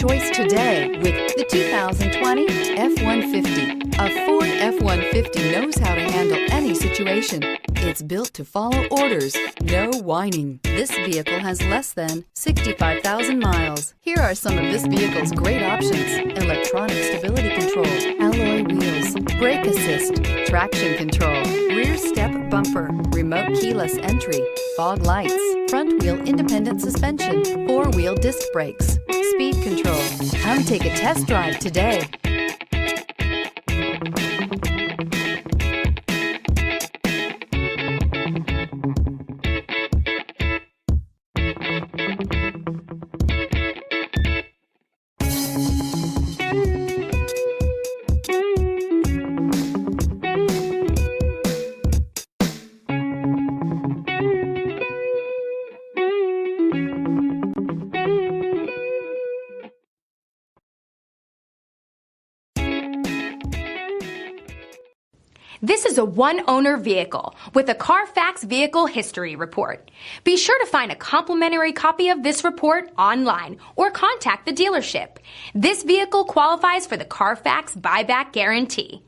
choice today with the 2020 F-150. A Ford F-150 knows how to handle any situation. It's built to follow orders, no whining. This vehicle has less than 65,000 miles. Here are some of this vehicle's great options: electronic stability control, alloy wheels, brake assist, traction control, rear step bumper, remote keyless entry, fog lights, front wheel independent suspension, four-wheel disc brakes, speed control. Come take a test drive today. This is a one-owner vehicle with a Carfax Vehicle History Report. Be sure to find a complimentary copy of this report online or contact the dealership. This vehicle qualifies for the Carfax Buyback Guarantee.